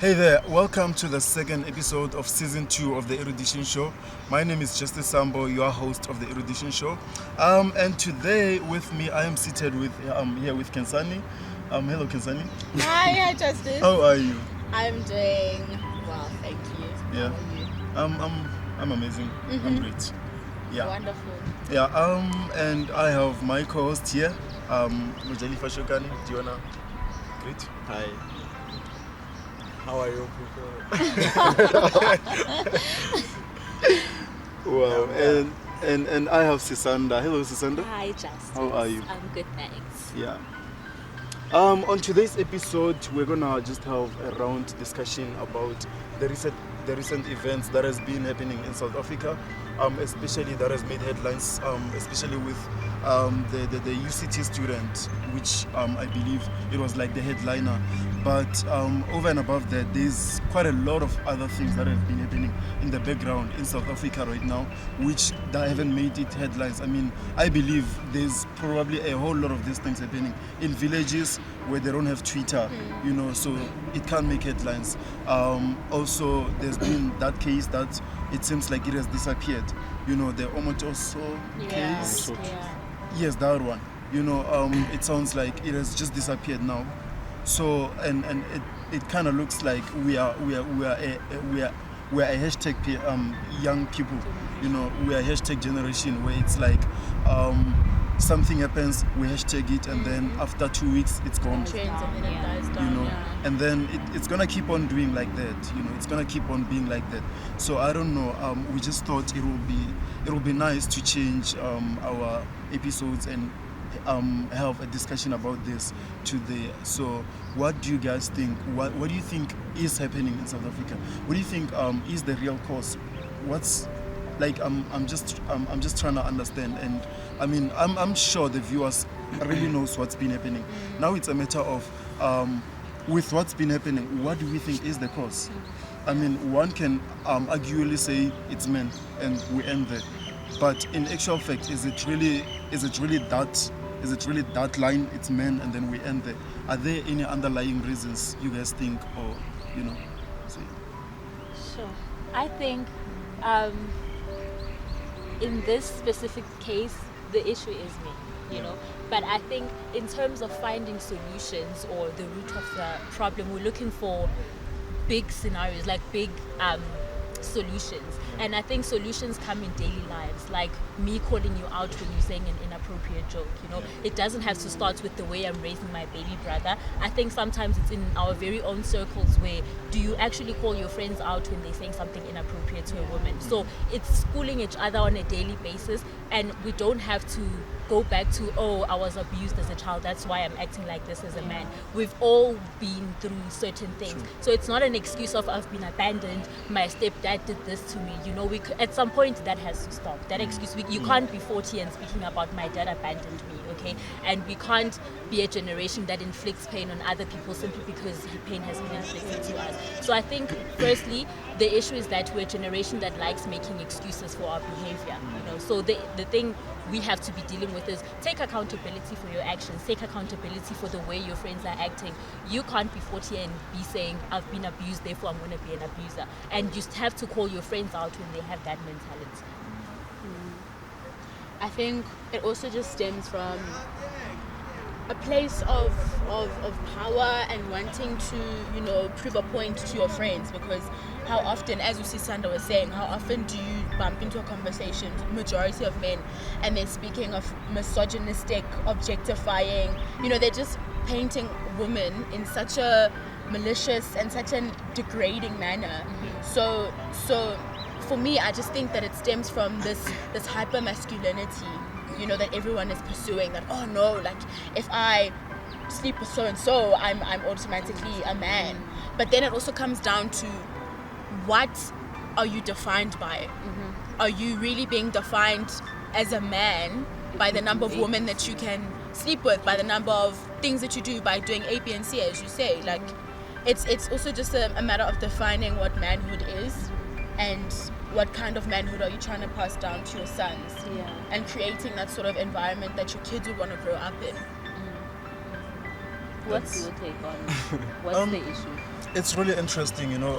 Hey there, welcome to the second episode of season 2 of the Erudition Show. My name is Justice Sambo, your host of the Erudition Show. And today with me, I am seated with here with Kensani. Hello Kensani. Hi, Justice. How are you? I'm doing well, thank you. Yeah. How are you? I'm amazing. I'm great. Yeah. Wonderful. Yeah. And I have my co-host here, Mujalifa Shokani. Do you wanna greet? Hi. How are you people? Wow. And I have Sisanda. Hello Sisanda. Hi, Justice. How are you? I'm good, thanks. Yeah. On today's episode, we're gonna just have a round discussion about the recent events that has been happening in South Africa, especially that has made headlines, especially with the UCT student, which I believe it was like the headliner. But over and above that, there's quite a lot of other things that have been happening in the background in South Africa right now, which that haven't made it headlines. I mean, I believe there's probably a whole lot of these things happening in villages where they don't have Twitter, so it can't make headlines. Also, there's been that case that it seems like it has disappeared. The Omotoso case. Yeah. Yes, that one. It sounds like it has just disappeared now. So and it kind of looks like we are a hashtag young people. We are a hashtag generation where it's like something happens, we hashtag it, and then after 2 weeks it's gone. Trends and then it dies down. And then it's gonna keep on doing like that. It's gonna keep on being like that. So I don't know. We just thought it will be nice to change our episodes and have a discussion about this today. So what do you guys think? What do you think is happening in South Africa? What do you think is the real cause? What's like I'm just trying to understand, and I mean I'm sure the viewers really knows what's been happening. Now it's a matter of with what's been happening, what do we think is the cause? I mean, one can arguably say it's men, and we end there. But in actual fact, is it really that line? It's men, and then we end there. Are there any underlying reasons you guys think, or say? Sure. I think in this specific case, the issue is me, But I think in terms of finding solutions or the root of the problem, we're looking for big scenarios, like big solutions. And I think solutions come in daily lives, like me calling you out when you're saying an inappropriate joke. It doesn't have to start with the way I'm raising my baby brother. I think sometimes it's in our very own circles where do you actually call your friends out when they're saying something inappropriate to a woman. So it's schooling each other on a daily basis, and we don't have to go back to, I was abused as a child, that's why I'm acting like this as a man. We've all been through certain things. True. So it's not an excuse of I've been abandoned, my stepdad did this to me. At some point that has to stop. That excuse, you can't be 40 and speaking about my dad abandoned me, okay? And we can't be a generation that inflicts pain on other people simply because pain has been inflicted to us. So I think, firstly, the issue is that we're a generation that likes making excuses for our behavior. So the thing we have to be dealing with is take accountability for your actions, take accountability for the way your friends are acting. You can't be 40 and be saying, I've been abused, therefore I'm going to be an abuser. And you just have to call your friends out when they have that mentality. I think it also just stems from a place of power and wanting to, prove a point to your friends, because how often, as Usisanda was saying, how often do you bump into a conversation, majority of men, and they're speaking of misogynistic, objectifying, they're just painting women in such a malicious and such a degrading manner. So for me, I just think that it stems from this hyper masculinity, that everyone is pursuing, that, oh no, like if I sleep with so and so, I'm automatically a man. But then it also comes down to, what are you defined by? Are you really being defined as a man by the number of women that you can sleep with, by the number of things that you do, by doing A, B, and C, as you say? Like, it's also just a matter of defining what manhood is, and what kind of manhood are you trying to pass down to your sons, and creating that sort of environment that your kids would want to grow up in. What's your take on what's the issue? It's really interesting, you know,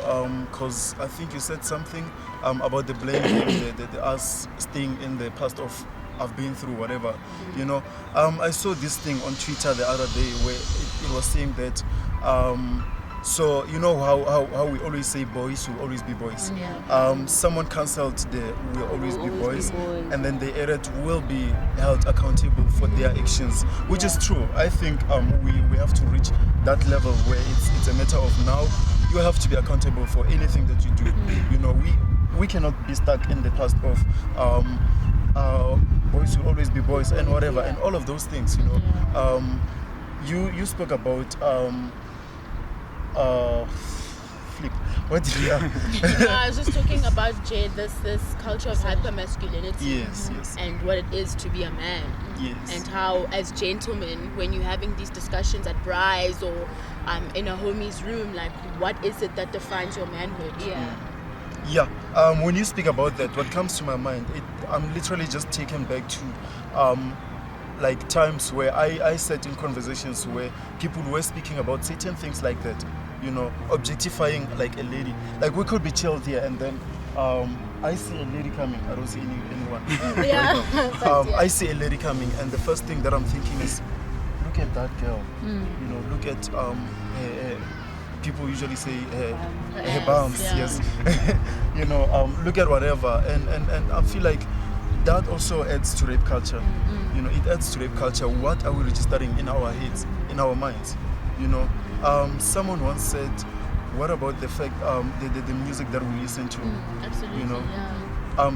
because I think you said something about the blame game, the us staying in the past of I've been through whatever, you know. I saw this thing on Twitter the other day where it was saying that, so you know how we always say boys will always be boys. Yeah. Someone cancelled the will always be boys, and then they added will be held accountable for their actions, which is true. I think we have to reach that level where it's a matter of now you have to be accountable for anything that you do. You know, we cannot be stuck in the past of boys will always be boys and whatever and all of those things, you know. You spoke about flip. What did you I was just talking about Jade, this culture of hypermasculinity. Yes. And what it is to be a man. Yes. And how, as gentlemen, when you're having these discussions at Bry's or in a homie's room, like, what is it that defines your manhood? Yeah, when you speak about that, what comes to my mind, I'm literally just taken back to like times where I sat in conversations where people were speaking about certain things like that, you know, objectifying like a lady. Like we could be chilled here and then I see a lady coming, I don't see anyone. I see a lady coming and the first thing that I'm thinking is, look at that girl, you know, look at her people usually say her bums, yes. You know, look at whatever, and I feel like that also adds to rape culture. You know, it adds to rape culture. What are we registering in our heads, in our minds? You know, someone once said, what about the fact the music that we listen to? Absolutely. You know,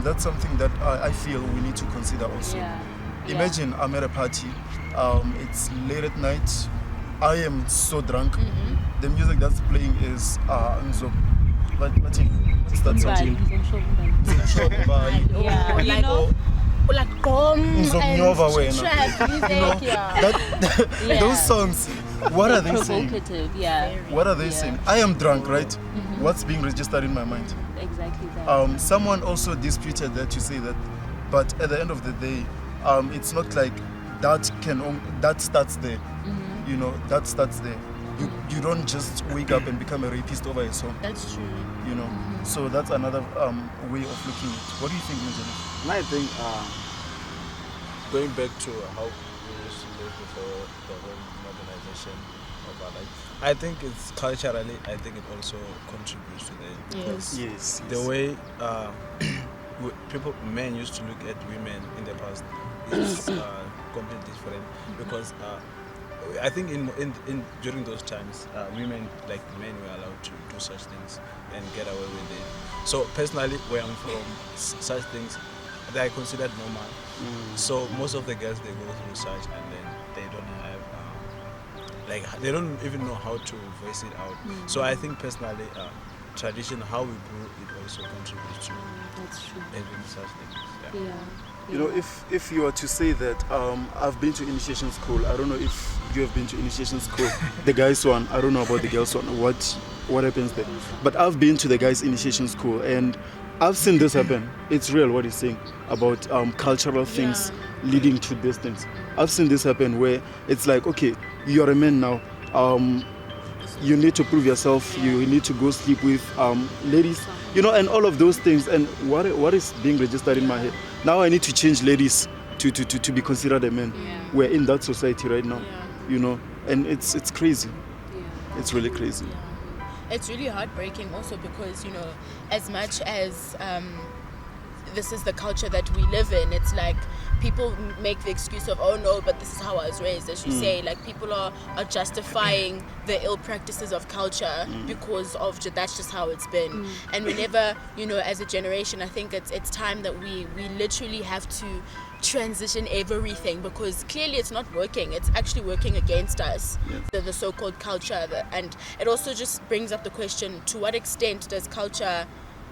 that's something that I feel we need to consider also. Imagine I'm at a party, it's late at night, I am so drunk. The music that's playing is what's that song? Yeah, you know, like bombs and Nzobnyova wena. trap music, You know, Yeah. those songs, what are they saying? provocative, yeah. What are they saying? I am drunk, right? What's being registered in my mind? Exactly that. Someone also disputed that to say that, but at the end of the day, it's not like that starts there. You know, that starts there. You don't just wake up and become a rapist over a song. That's true. You know, so that's another way of looking at it. What do you think, Benjamin? And I think going back to how we used to live before the whole modernization of our life, I think it's culturally, I think it also contributes to the Yes. Yes. the way men used to look at women in the past is completely different because I think in during those times women like men were allowed to do such things and get away with it. So personally, where I'm from, such things they are considered normal. So most of the girls, they go through such and then they don't have they don't even know how to voice it out. So I think personally, tradition, how we grew, it also contributes to That's true. having such things. Yeah. You know, if you were to say that I've been to initiation school, I don't know if you have been to initiation school, the guys one, I don't know about the girls one, what happens there. But I've been to the guys initiation school and I've seen this happen. It's real what he's saying about cultural things leading to these things. I've seen this happen where it's like, okay, you're a man now. You need to prove yourself. You need to go sleep with ladies, you know, and all of those things. And what is being registered in my head? Now I need to change ladies to be considered a man. We're in that society right now, you know, and it's crazy. It's really crazy. It's really heartbreaking also because, you know, as much as this is the culture that we live in, it's like people make the excuse of, oh no, but this is how I was raised, as you say, like people are justifying the ill practices of culture because of that's just how it's been. And whenever, you know, as a generation, I think it's time that we literally have to transition everything because clearly it's not working. It's actually working against us, the so-called culture. And it also just brings up the question, to what extent does culture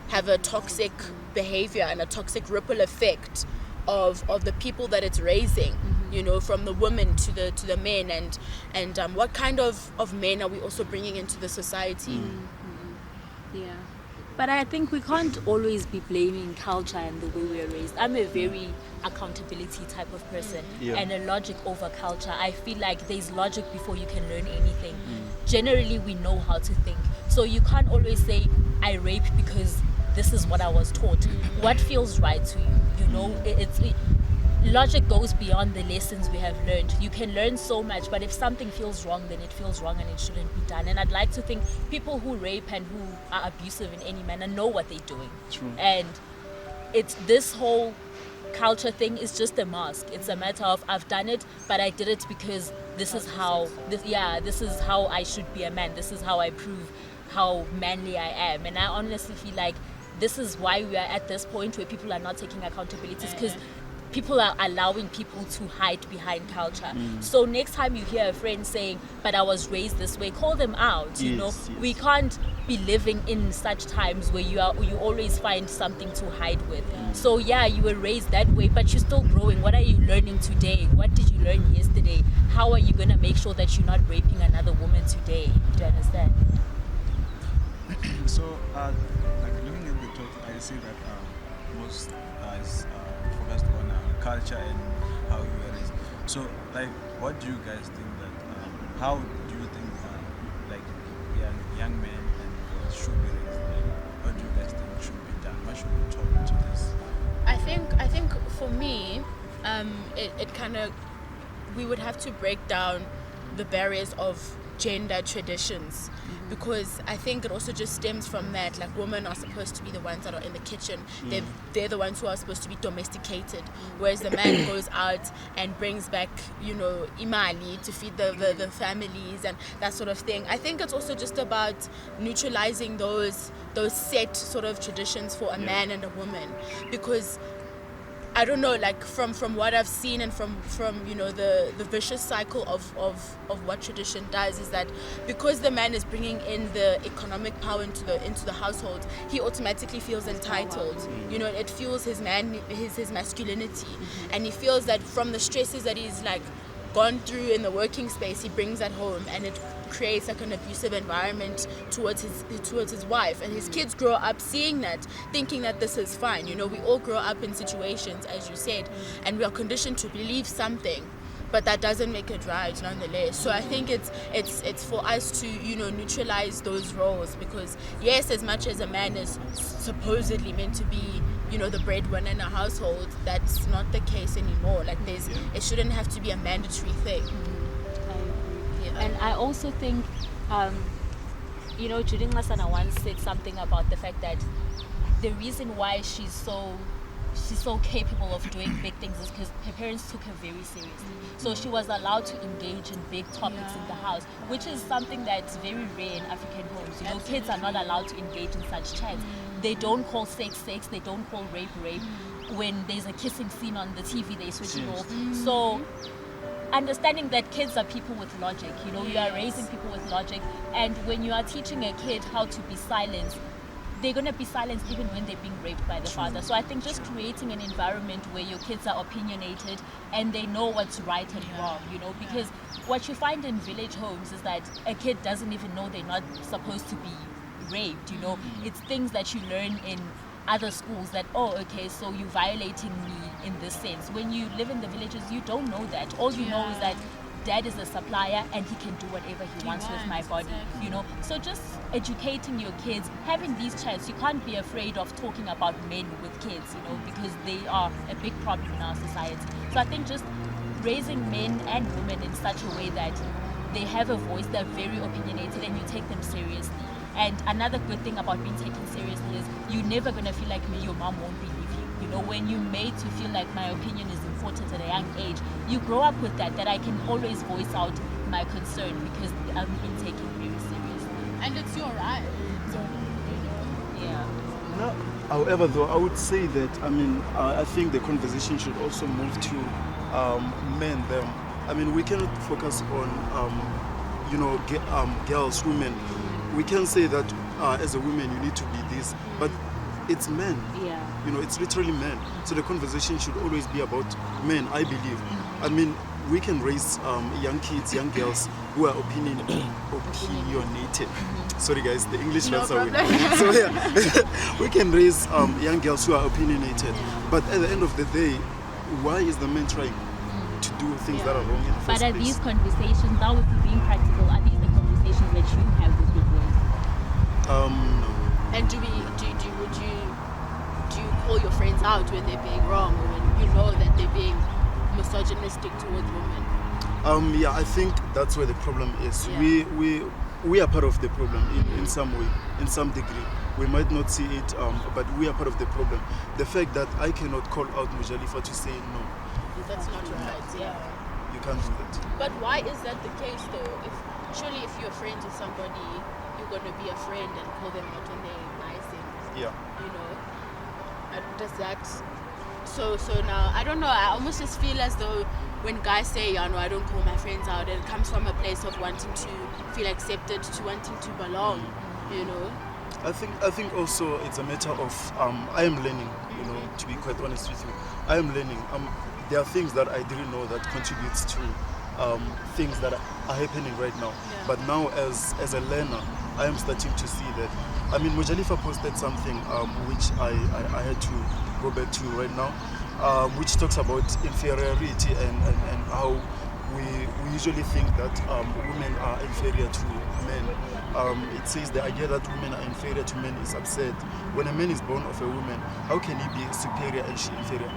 have a toxic behavior and a toxic ripple effect of the people that it's raising, you know, from the women to the men, and what kind of men are we also bringing into the society? But I think we can't always be blaming culture and the way we are raised. I'm a very accountability type of person, and a logic over culture. I feel like there's logic before you can learn anything. Generally, we know how to think. So you can't always say, I raped because this is what I was taught. What feels right to you? You know, logic goes beyond the lessons we have learned. You can learn so much, but if something feels wrong, then it feels wrong and it shouldn't be done. And I'd like to think people who rape and who are abusive in any manner know what they're doing. True. And it's this whole culture thing is just a mask. It's a matter of I've done it, but I did it because this is how I should be a man. This is how I prove how manly I am. And I honestly feel like this is why we are at this point where people are not taking accountabilities, because people are allowing people to hide behind culture. So next time you hear a friend saying, but I was raised this way, call them out. You know, we can't be living in such times where you always find something to hide with. So yeah, you were raised that way, but you're still growing. What are you learning today? What did you learn yesterday? How are you going to make sure that you're not raping another woman today? Do you understand? So, like looking at the topic, I see that most is focused on culture and how you were raised. So, like, what do you guys think that? How do you think like young men and girls should be raised? Like, what do you guys think should be done? What should we talk to this? I think for me, it kind of, we would have to break down the barriers of gender traditions, because I think it also just stems from that, like, women are supposed to be the ones that are in the kitchen. They're the ones who are supposed to be domesticated, whereas the man goes out and brings back, you know, imali to feed the families and that sort of thing. I think it's also just about neutralizing those set sort of traditions for a man and a woman, because I don't know, like from what I've seen and from you know the vicious cycle of what tradition does is that because the man is bringing in the economic power into the household, he automatically feels entitled. You know, it fuels his masculinity, and he feels that from the stresses that he's like gone through in the working space, he brings that home, and it creates like an abusive environment towards his wife, and his kids grow up seeing that, thinking that this is fine. You know, we all grow up in situations, as you said, and we are conditioned to believe something, but that doesn't make it right nonetheless. So I think it's for us to, you know, neutralize those roles, because yes, as much as a man is supposedly meant to be, you know, the breadwinner in a household, that's not the case anymore. Like it shouldn't have to be a mandatory thing. And I also think, you know, Judy Ngasana once said something about the fact that the reason why she's so capable of doing big things is because her parents took her very seriously. So she was allowed to engage in big topics in the house, which is something that's very rare in African homes. You know, kids are not allowed to engage in such chats. They don't call sex, they don't call rape. When there's a kissing scene on the TV, they switch it off. So understanding that kids are people with logic, you know, you are raising people with logic, and when you are teaching a kid how to be silent, they're going to be silenced even when they're being raped by the father. So I think just creating an environment where your kids are opinionated and they know what's right and wrong, you know, because what you find in village homes is that a kid doesn't even know they're not supposed to be raped, you know. It's things that you learn in other schools that, oh, okay, so you're violating me in this sense. When you live in the villages, you don't know that. All you know is that dad is a supplier and he can do whatever he wants with my body, you know. So just educating your kids, having these chats. You can't be afraid of talking about men with kids, you know, because they are a big problem in our society. So I think just raising men and women in such a way that they have a voice, they're very opinionated, and you take them seriously. And another good thing about being taken seriously is you're never going to feel like your mom won't believe you. You know, when you're made to feel like my opinion is important at a young age, you grow up with that I can always voice out my concern because I'm being taken very seriously. And it's your right. Yeah. No, however, though, I would say that, I think the conversation should also move to men, them. We cannot focus on, girls, women. We can say that as a woman you need to be this, but it's men. Yeah. You know, it's literally men. So the conversation should always be about men, I believe. we can raise young kids, young girls who are opinionated. Sorry guys, the English runs away. So yeah, we can raise young girls who are opinionated. But at the end of the day, why is the man trying to do things that are wrong in the first But are place? these conversations, now with you being practical, are these the conversations that you have with your boys? No. And do you call your friends out when they're being wrong, or when you know that they're being misogynistic towards women? Yeah, I think that's where the problem is. Yeah. We are part of the problem in some way, in some degree. We might not see it, but we are part of the problem. The fact that I cannot call out Mujalifa to say no, That's not right. Yeah. you can't do that. But why is that the case, though? Surely if you're friends with somebody, you're gonna be a friend and call them out when they're nice things. Yeah. You know. Does that? So now I don't know. I almost just feel as though when guys say, "Yeah, no, I don't call my friends out," it comes from a place of wanting to feel accepted, to wanting to belong. You know. I think also it's a matter of I am learning, you know, to be quite honest with you. I am learning. There are things that I didn't know that contributes to things that are happening right now. Yeah. But now as a learner, I am starting to see that. I mean, Mujalifa posted something which I had to go back to right now, which talks about inferiority and how we usually think that women are inferior to men. It says the idea that women are inferior to men is absurd. When a man is born of a woman, how can he be superior and she inferior?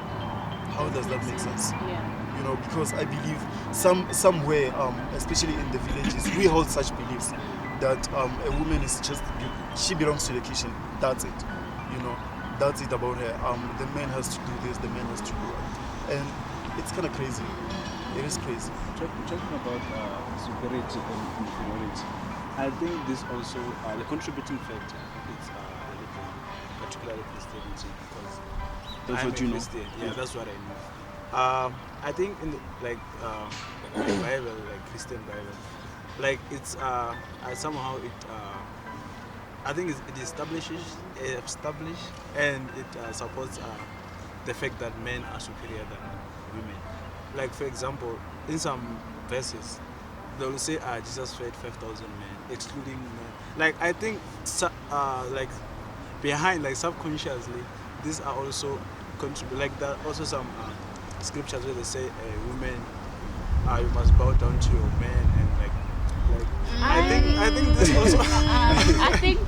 How does that make sense? Yeah. You know, because I believe somewhere, especially in the villages, we hold such beliefs that a woman is just, she belongs to the kitchen. That's it. You know, that's it about her. The man has to do this, the man has to do that. And it's kind of crazy. It is crazy. Talking about superiority and inferiority, I think this also the contributing factor is particularly Christianity, because That's I'm what a you know. Christian. Yeah, that's what I know. I think in the, the Bible, like Christian Bible, like it's somehow it I think it establishes and it supports the fact that men are superior than women. Like for example, in some verses, they will say, Jesus fed 5,000 men, excluding men. Like I think, like behind, like subconsciously, these are also contribute. Like there are also some scriptures where they say, women, you must bow down to your men, and like I think this also. I think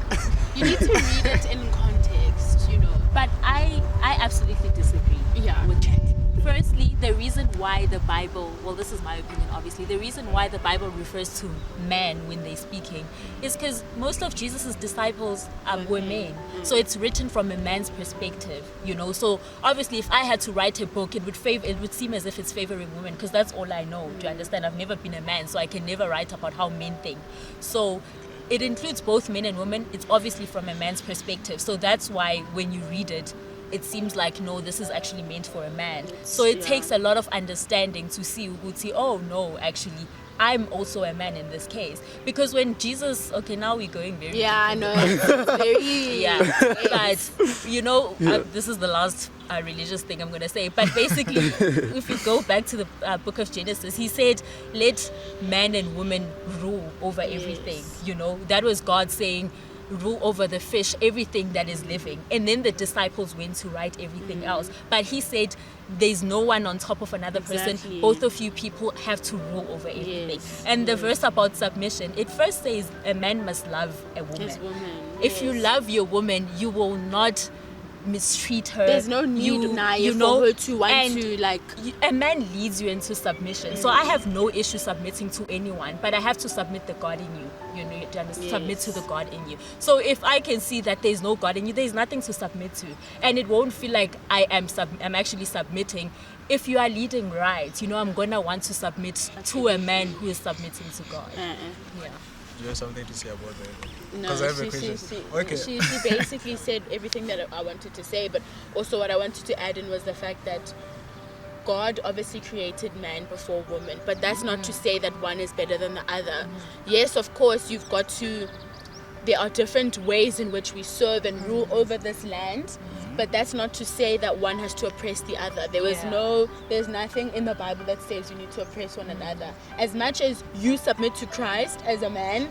You need to read it in context, you know. But I absolutely disagree Yeah. with that. Firstly, the reason why the Bible, well, this is my opinion obviously, the reason why the Bible refers to man when they're speaking is because most of Jesus' disciples were men. So it's written from a man's perspective, you know. So obviously if I had to write a book, it would seem as if it's favoring women, because that's all I know. Do you understand? I've never been a man, so I can never write about how men think. So it includes both men and women. It's obviously from a man's perspective. So that's why when you read it, it seems like, no, this is actually meant for a man. So it takes a lot of understanding to see, oh no, actually, I'm also a man in this case. Because when Jesus, okay, now we're going very Yeah, I deep. know. Very. Yeah, but you know, this is the last religious thing I'm going to say. But basically, if you go back to the book of Genesis, he said, let man and woman rule over everything. You know, that was God saying, rule over the fish, everything that is living. And then the disciples went to write everything else. But he said, there's no one on top of another person. Exactly. Both of you people have to rule over everything. Yes. And the verse about submission, it first says a man must love a woman. His woman. If you yes. love your woman, you will not mistreat her. There's no need for her to want and to like. a man leads you into submission. So I have no issue submitting to anyone, but I have to submit the God in you. You know, submit to the God in you. So if I can see that there's no God in you, there's nothing to submit to, and it won't feel like I'm actually submitting. If you are leading right, you know, I'm gonna want to submit to a man who is submitting to God. Yeah. Do you have something to say about that? No, Because I have a question. Okay. she basically said everything that I wanted to say, but also what I wanted to add in was the fact that God obviously created man before woman, but that's not to say that one is better than the other. Yes, of course, you've got to. There are different ways in which we serve and rule over this land, but that's not to say that one has to oppress the other. There's nothing in the Bible that says you need to oppress one another. As much as you submit to Christ as a man,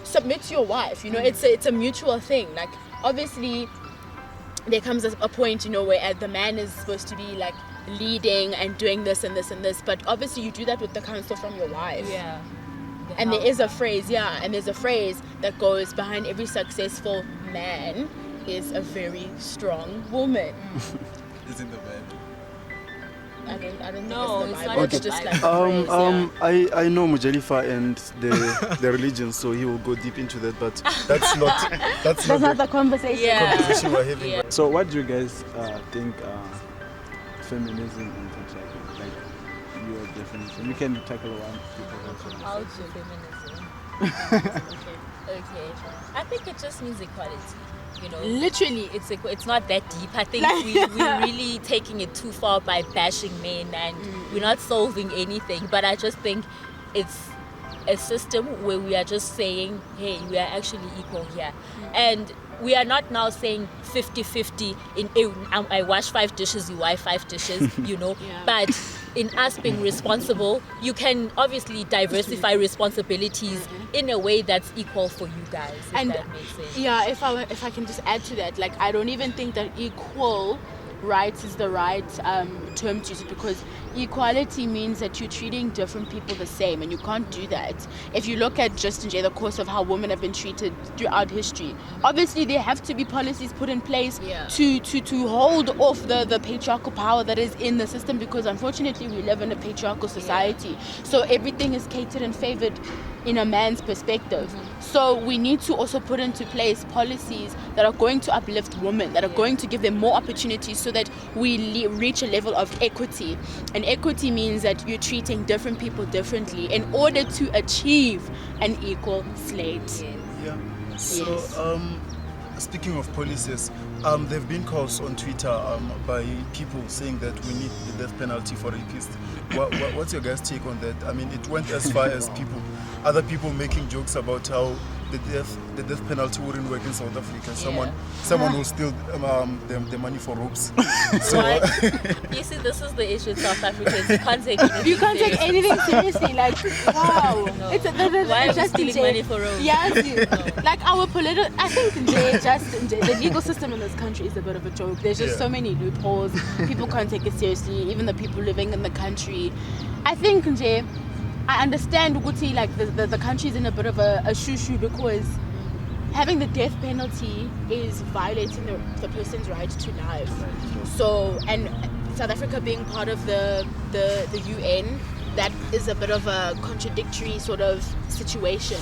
submit to your wife. You know, it's a mutual thing. Like, obviously, there comes a point, you know, where the man is supposed to be like leading and doing this and this and this, but obviously you do that with the counsel from your wife. Yeah. And there is a phrase, there's a phrase that goes behind every successful man is a very strong woman. It's in the Bible. I don't No, think it's it's the not Bible. in It's the just Bible. like a phrase, I know Mujalifa and the religion, so he will go deep into that. But that's not the conversation. Yeah. conversation we're having. Yeah. So what do you guys think feminism and patriarchy, like your definition? You can tackle one. Ultra feminism. Okay. I think it just means equality. You know, Literally. it's not that deep. I think we're really taking it too far by bashing men, and we're not solving anything. But I just think it's a system where we are just saying, hey, we are actually equal here. And we are not now saying 50-50 in I wash 5 dishes, you wipe 5 dishes, you know. Yeah. But in us being responsible, you can obviously diversify responsibilities in a way that's equal for you guys, if And that makes sense. yeah, if I can just add to that, like, I don't even think that equal rights is the right term to use, because equality means that you're treating different people the same, and you can't do that. If you look at just in the course of how women have been treated throughout history, obviously there have to be policies put in place to hold off the patriarchal power that is in the system, because unfortunately we live in a patriarchal society. So everything is catered and favored in a man's perspective. So we need to also put into place policies that are going to uplift women, that are going to give them more opportunities, so that we reach a level of equity. And equity means that you're treating different people differently in order to achieve an equal slate. Yeah. So, Yes. speaking of policies, there have been calls on Twitter by people saying that we need the death penalty for rapists. What's your guys' take on that? I mean, it went as far as other people making jokes about how the death penalty wouldn't work in South Africa. Someone will steal the money for ropes. So, You see, this is the issue in South Africa. You can't take anything You can't take seriously. anything seriously. Like, wow. No. it's Why are we just stealing money for roads? Yes, like our political. I think the legal system in this country is a bit of a joke. There's just so many loopholes. People can't take it seriously. Even the people living in the country. I think I understand Uguti, like the country is in a bit of a shoo-shoo, because having the death penalty is violating the person's right to life. So, and South Africa being part of the UN, that is a bit of a contradictory sort of situation.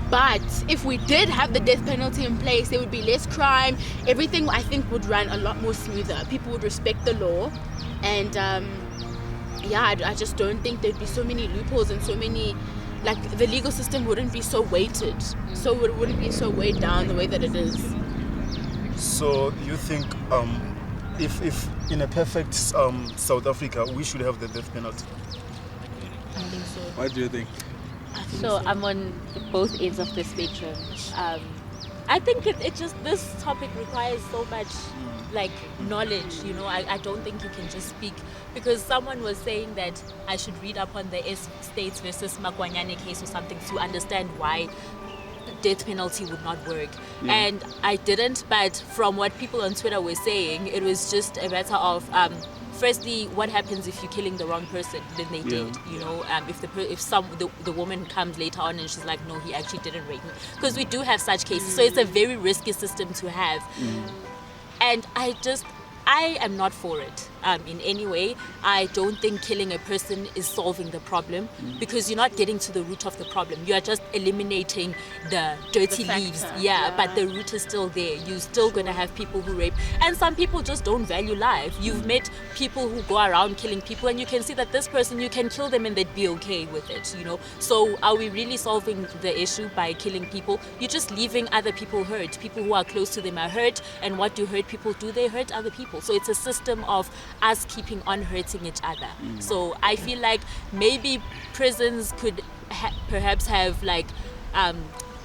But if we did have the death penalty in place, there would be less crime. Everything, I think, would run a lot more smoother. People would respect the law, and I just don't think there'd be so many loopholes and so many, like, the legal system wouldn't be so weighted. So it wouldn't be so weighed down the way that it is. so you think if in a perfect South Africa, we should have the death penalty? I think so. What do you think? So I'm on both ends of the spectrum. I think it just, this topic requires so much like knowledge, you know. I don't think you can just speak, because someone was saying that I should read up on the States versus Makwanyane case or something to understand why death penalty would not work. And I didn't, but from what people on Twitter were saying, it was just a matter of firstly, what happens if you're killing the wrong person? Then they did, you know. If the woman comes later on and she's like, no, he actually didn't rape me, because we do have such cases. So it's a very risky system to have. And I am not for it in any way. I don't think killing a person is solving the problem, because you're not getting to the root of the problem. You are just eliminating the dirty leaves. But the root is still there. You're still going to have people who rape. And some people just don't value life. You've met people who go around killing people, and you can see that this person, you can kill them and they'd be okay with it, you know. So are we really solving the issue by killing people? You're just leaving other people hurt. People who are close to them are hurt. And what do hurt people do? They hurt other people. So it's a system of us keeping on hurting each other. So I feel like maybe prisons could perhaps have like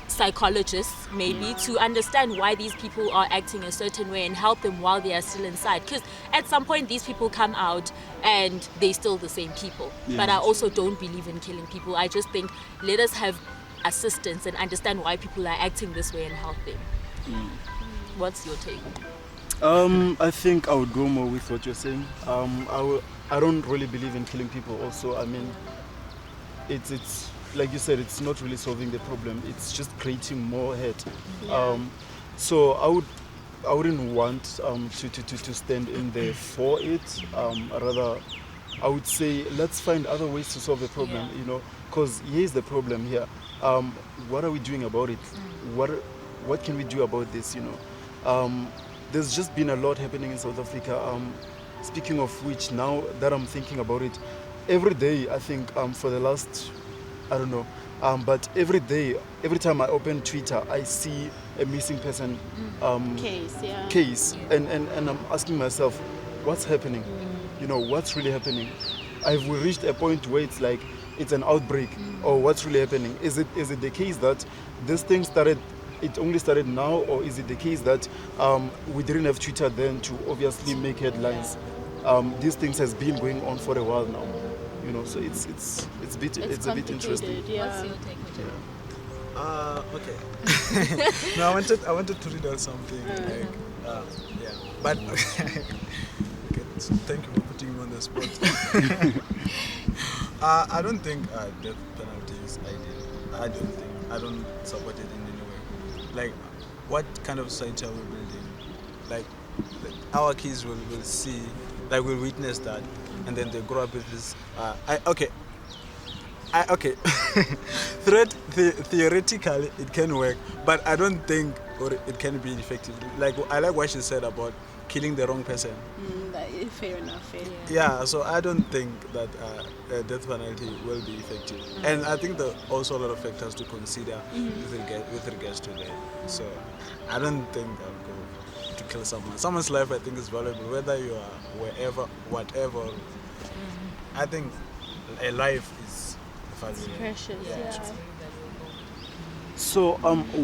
psychologists maybe to understand why these people are acting a certain way and help them while they are still inside, because at some point these people come out and they're still the same people. But I also don't believe in killing people. I just think let us have assistance and understand why people are acting this way and help them. What's your take? I think I would go more with what you're saying. I don't really believe in killing people also. I mean, it's like you said, it's not really solving the problem. It's just creating more hate. So I wouldn't want to stand in there for it. Rather, I would say let's find other ways to solve the problem. You know, because here's the problem here. What are we doing about it? What can we do about this? You know, there's just been a lot happening in South Africa. Speaking of which, now that I'm thinking about it, every day I think for the last, I don't know, but every day, every time I open Twitter, I see a missing person case, and I'm asking myself, what's happening? You know, what's really happening? Have we reached a point where it's like it's an outbreak, or what's really happening? Is it the case that this thing started? It only started now, or is it the case that we didn't have Twitter then to obviously make headlines? These things has been going on for a while now, you know. So it's a bit interesting. What's your take, Okay. No, I wanted to read out something. But okay, thank you for putting me on the spot. I don't think death penalty is ideal. I don't support it in any way. Like, what kind of society are we building? Like our kids will see, like, will witness that, and then they grow up with this. Theoretically, it can work, but I don't think it can be effective. Like, I like what she said about killing the wrong person. Fair enough. Yeah, so I don't think that a death penalty will be effective. And I think there are also a lot of factors to consider with regards to that. So I don't think I'll go to kill someone. Someone's life, I think, is valuable, whether you are wherever, whatever. I think a life is valuable. Precious, So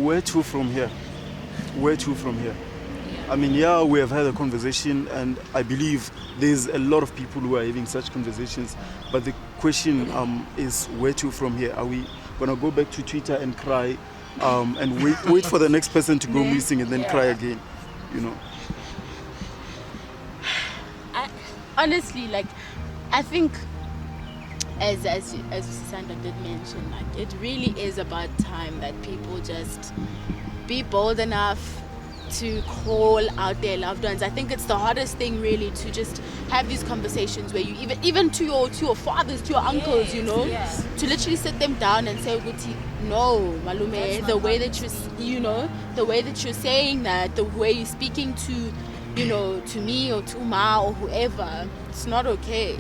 where to from here? I mean, we have had a conversation, and I believe there's a lot of people who are having such conversations. But the question is, where to from here? Are we gonna go back to Twitter and cry, and wait for the next person to go missing and then cry again? You know. Honestly, like, I think, as Sandra did mention, like, it really is about time that people just be bold enough to call out their loved ones. I think it's the hardest thing, really, to just have these conversations where you even to your fathers, to your uncles, you know, to literally sit them down and say, no, malume, the way that you're saying that, the way you're speaking to, you know, to me or to Ma or whoever, it's not okay.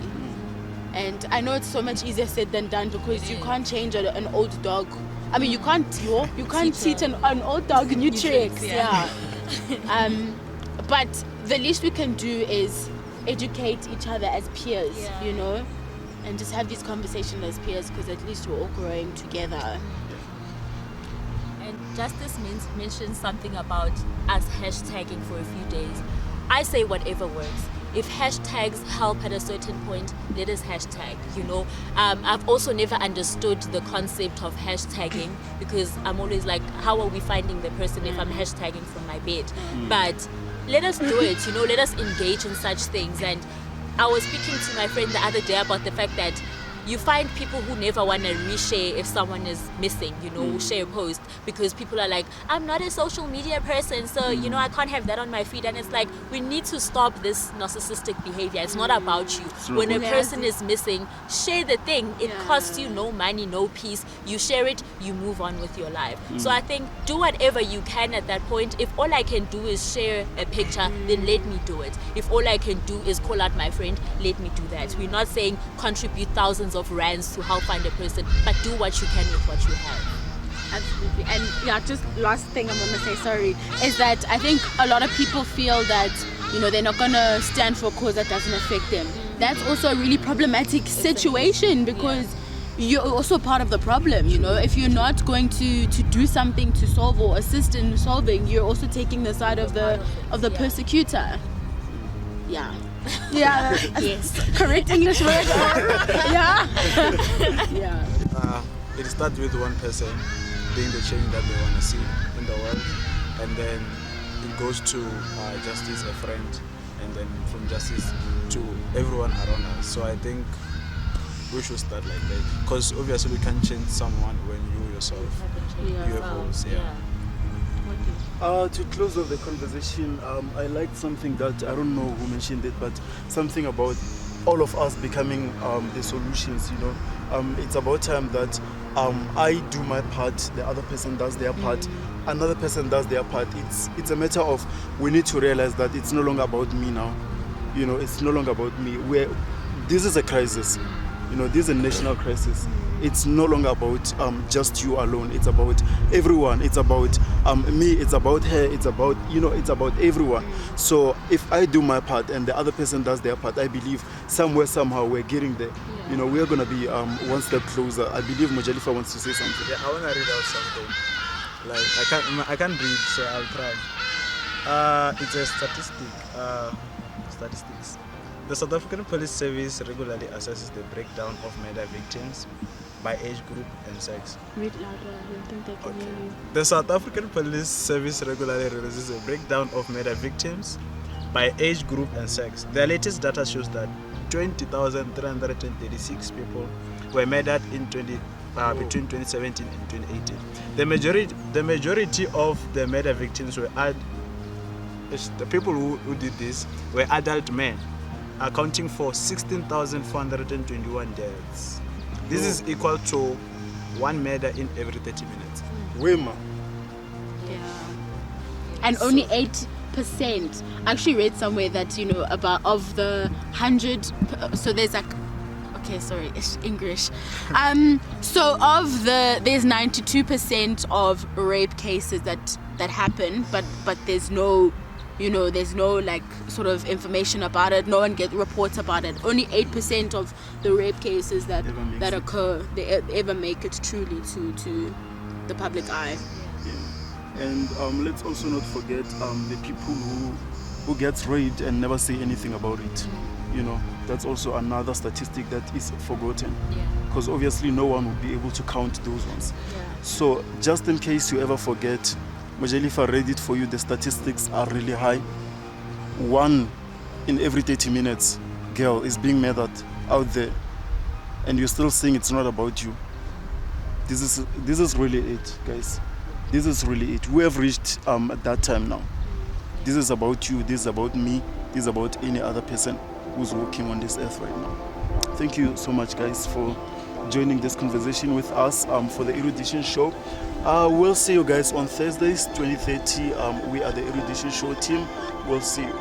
And I know it's so much easier said than done, because you can't change an old dog. I mean, you can't teach an old dog new tricks. But the least we can do is educate each other as peers, you know, and just have these conversations as peers, because at least we're all growing together. And Justice mentioned something about us hashtagging for a few days. I say whatever works. If hashtags help at a certain point, let us hashtag, you know. I've also never understood the concept of hashtagging, because I'm always like, how are we finding the person if I'm hashtagging from my bed? But let us do it, you know, let us engage in such things. And I was speaking to my friend the other day about the fact that you find people who never want to reshare if someone is missing, you know, share a post, because people are like, I'm not a social media person, so, you know, I can't have that on my feed. And it's like, we need to stop this narcissistic behavior. It's not about you. When a person is missing, share the thing. It costs you no money, no peace. You share it, you move on with your life. So I think do whatever you can at that point. If all I can do is share a picture, then let me do it. If all I can do is call out my friend, let me do that. We're not saying contribute thousands of rands to help find a person, but do what you can with what you have. Absolutely. And just last thing I'm gonna say, sorry, is that I think a lot of people feel that, you know, they're not gonna stand for a cause that doesn't affect them. That's also a really problematic situation, because you're also part of the problem. You know, if you're not going to do something to solve or assist in solving, you're also taking the side of the persecutor. Yeah. Yeah. Yes. Correct English word. Yeah. Yeah. It starts with one person being the change that they want to see in the world, and then it goes to justice, a friend, and then from justice to everyone around us. So I think we should start like that, because obviously we can't change someone when you yourself you have holes. To close off the conversation, I liked something that I don't know who mentioned it, but something about all of us becoming the solutions. You know, it's about time that I do my part, the other person does their part, another person does their part. It's a matter of we need to realize that it's no longer about me now. You know, it's no longer about me. This is a crisis. You know, this is a national crisis. It's no longer about just you alone. It's about everyone. It's about me. It's about her. It's about, you know, it's about everyone. So if I do my part and the other person does their part, I believe somewhere, somehow we're getting there. You know, we're going to be one step closer. I believe Mojalifa wants to say something. Yeah, I want to read out something. Like, I can't read, so I'll try. It's a statistics. The South African Police Service regularly assesses the breakdown of murder victims by age group and sex. Read louder. I don't think they can hear you. The South African Police Service regularly releases a breakdown of murder victims by age group and sex. Their latest data shows that 20,336 people were murdered in between 2017 and 2018. The majority of the murder victims were the people who did this were adult men, accounting for 16,421 deaths. This is equal to one murder in every 30 minutes. Women. Yeah. And only 8%. I actually read somewhere that, you know, about of the 100, so there's like, okay, sorry, it's English. So there's 92% of rape cases that happen, but there's no, you know, there's no like sort of information about it. No one gets reports about it. Only 8% of the rape cases that occur, they ever make it truly to the public eye. Yeah. And let's also not forget the people who gets raped and never say anything about it. You know, that's also another statistic that is forgotten. Because obviously no one will be able to count those ones. So just in case you ever forget, Mojalifa read it for you. The statistics are really high. 1 in every 30 minutes girl is being murdered out there, and you're still saying it's not about you. This is really it, guys. This is really it. We have reached at that time now. This is about you. This is about me. This is about any other person who's walking on this earth right now. Thank you so much, guys, for joining this conversation with us for the Erudition Show. We'll see you guys on Thursdays, 20:30. We are the Erudition Show team. We'll see you.